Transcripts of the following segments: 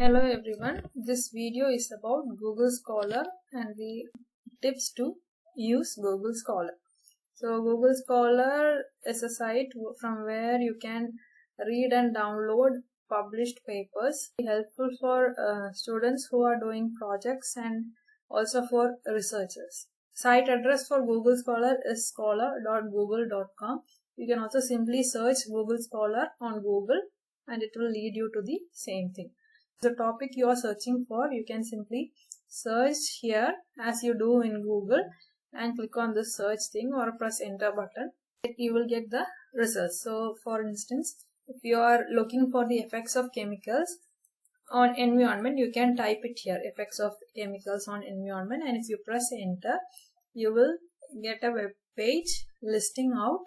Hello everyone, this video is about Google Scholar and the tips to use Google Scholar. So Google Scholar is a site from where you can read and download published papers, helpful for students who are doing projects and also for researchers. Site address for Google Scholar is scholar.google.com. You can also simply search Google Scholar on Google and it will lead you to the same thing. The topic you are searching for, you can simply search here as you do in Google and click on the search thing or press enter button. You will get the results. So for instance, if you are looking for the effects of chemicals on environment, you can type it here, effects of chemicals on environment, and if you press enter, you will get a web page listing out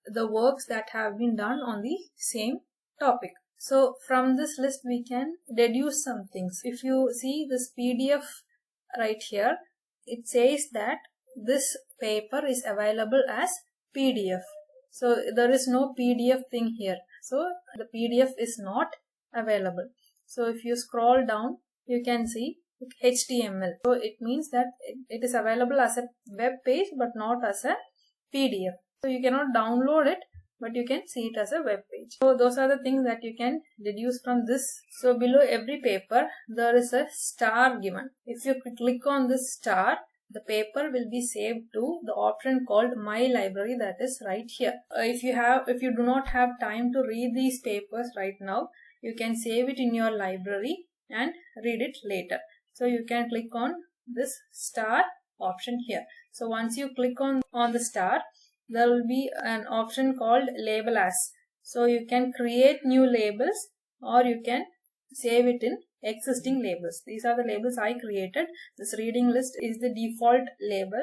the works that have been done on the same topic. So from this list we can deduce some things. If you see this PDF right here, it says that this paper is available as PDF. So there is no PDF thing here. So the PDF is not available. So if you scroll down, you can see HTML. So it means that it is available as a web page but not as a PDF. So you cannot download it, but you can see it as a web page. So those are the things that you can deduce from this. So below every paper, there is a star given. If you click on this star, the paper will be saved to the option called My Library, that is right here. If you do not have time to read these papers right now, you can save it in your library and read it later. So you can click on this star option here. So once you click on the star, there will be an option called label as. So you can create new labels or you can save it in existing labels. These are the labels I created. This reading list is the default label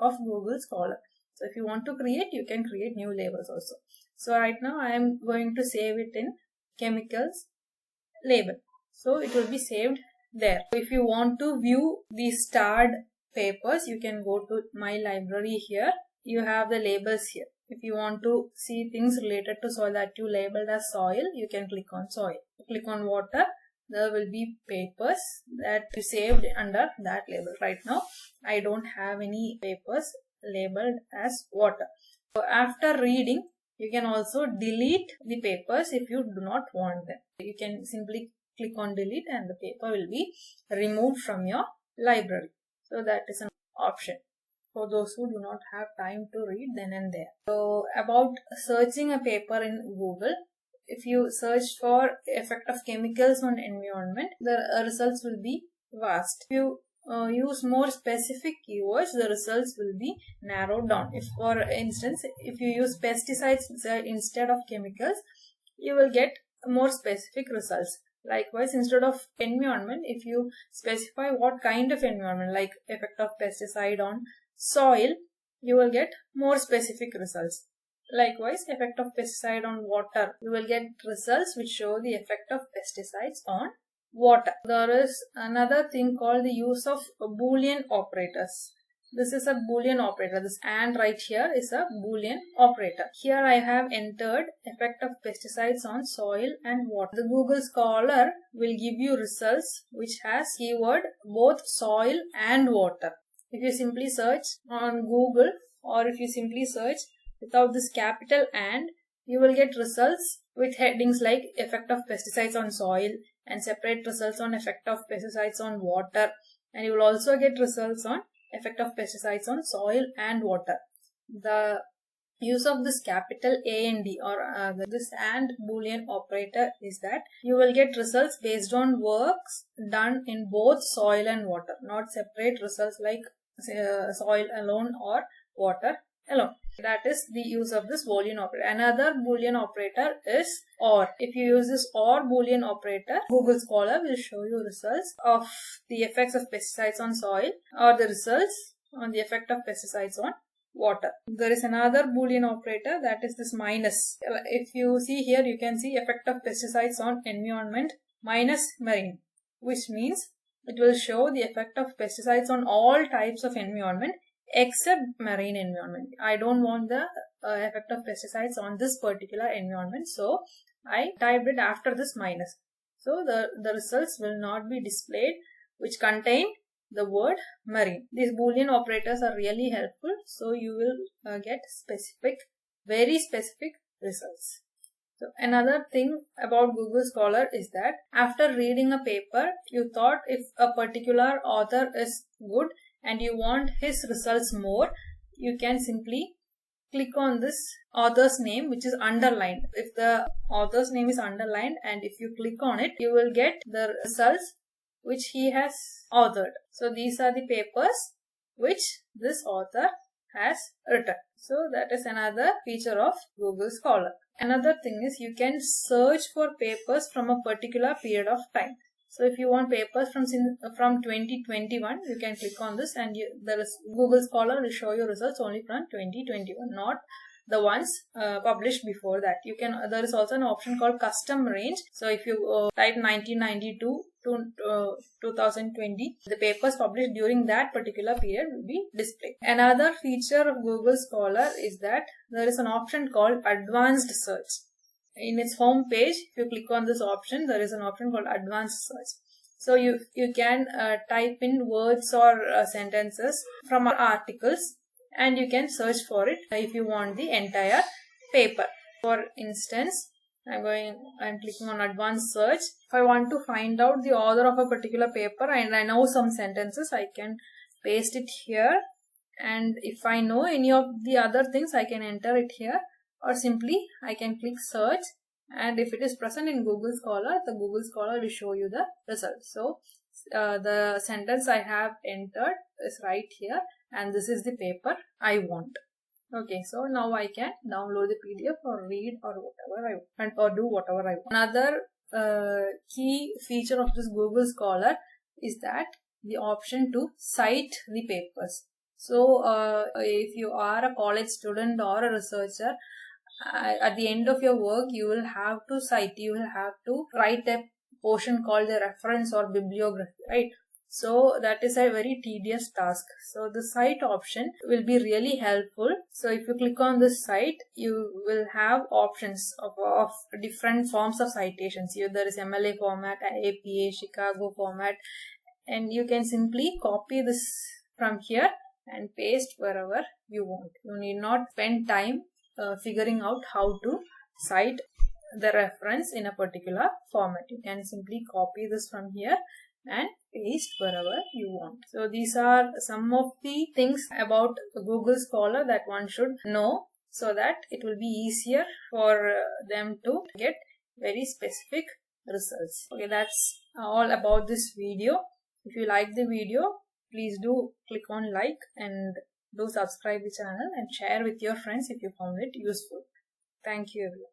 of Google Scholar. So if you want to create, you can create new labels also. So right now I am going to save it in chemicals label. So it will be saved there. So if you want to view these starred papers, you can go to My Library here. You have the labels here. If you want to see things related to soil that you labeled as soil, you can click on soil. Click on water. There will be papers that you saved under that label. Right now, I don't have any papers labeled as water. So after reading, you can also delete the papers if you do not want them. You can simply click on delete and the paper will be removed from your library. So that is an option for those who do not have time to read then and there. So about searching a paper in Google, if you search for effect of chemicals on environment, the results will be vast. If you use more specific keywords, the results will be narrowed down. If for instance, if you use pesticides instead of chemicals, you will get more specific results. Likewise, instead of environment, if you specify what kind of environment, like effect of pesticide on soil, you will get more specific results. Likewise, effect of pesticide on water, you will get results which show the effect of pesticides on water. There is another thing called the use of Boolean operators. This is a Boolean operator. This and right here is a Boolean operator. Here I have entered effect of pesticides on soil and water. The Google Scholar will give you results which has keyword both soil and water. If you simply search on Google or if you simply search without this capital and, you will get results with headings like effect of pesticides on soil and separate results on effect of pesticides on water, and you will also get results on effect of pesticides on soil and water. The use of this capital A and D or this and Boolean operator is that you will get results based on works done in both soil and water, not separate results like soil alone or water alone. That is the use of this Boolean operator. Another Boolean operator is OR. If you use this OR Boolean operator, Google Scholar will show you results of the effects of pesticides on soil or the results on the effect of pesticides on water. There is another Boolean operator, that is this minus. If you see here, you can see effect of pesticides on environment minus marine, which means it will show the effect of pesticides on all types of environment except marine environment. I don't want the effect of pesticides on this particular environment, so I typed it after this minus. So the results will not be displayed which contain the word marine. These Boolean operators are really helpful, so you will get very specific results. So another thing about Google Scholar is that after reading a paper, you thought if a particular author is good and you want his results more, you can simply click on this author's name which is underlined. If the author's name is underlined and if you click on it, you will get the results which he has authored. So these are the papers which this author has written. So that is another feature of Google Scholar. Another thing is you can search for papers from a particular period of time. So if you want papers from 2021, you can click on this and Google Scholar will show you results only from 2021, not the ones published before that. There is also an option called custom range. So if you type 1992 to 2020, the papers published during that particular period will be displayed. Another feature of Google Scholar is that there is an option called advanced search. In its home page, if you click on this option, there is an option called advanced search. So you can type in words or sentences from articles and you can search for it if you want the entire paper. For instance, I'm clicking on advanced search. If I want to find out the author of a particular paper and I know some sentences, I can paste it here, and if I know any of the other things, I can enter it here, or simply I can click search, and if it is present in Google Scholar, the Google Scholar will show you the results. So the sentence I have entered is right here, and this is the paper I want. Okay, so now I can download the PDF or read or whatever I want, or do whatever I want. Another key feature of this Google Scholar is that the option to cite the papers. So if you are a college student or a researcher, at the end of your work, you will have to cite, you will have to write a portion called the reference or bibliography, right? So that is a very tedious task. So the cite option will be really helpful. So if you click on this cite, you will have options of different forms of citations. There is MLA format, APA, Chicago format, and you can simply copy this from here and paste wherever you want. You need not spend time figuring out how to cite the reference in a particular format. You can simply copy this from here and paste wherever you want. So these are some of the things about Google Scholar that one should know, so that it will be easier for them to get very specific results. Okay, that's all about this video. If you like the video, please do click on like and do subscribe the channel and share with your friends if you found it useful. Thank you everyone.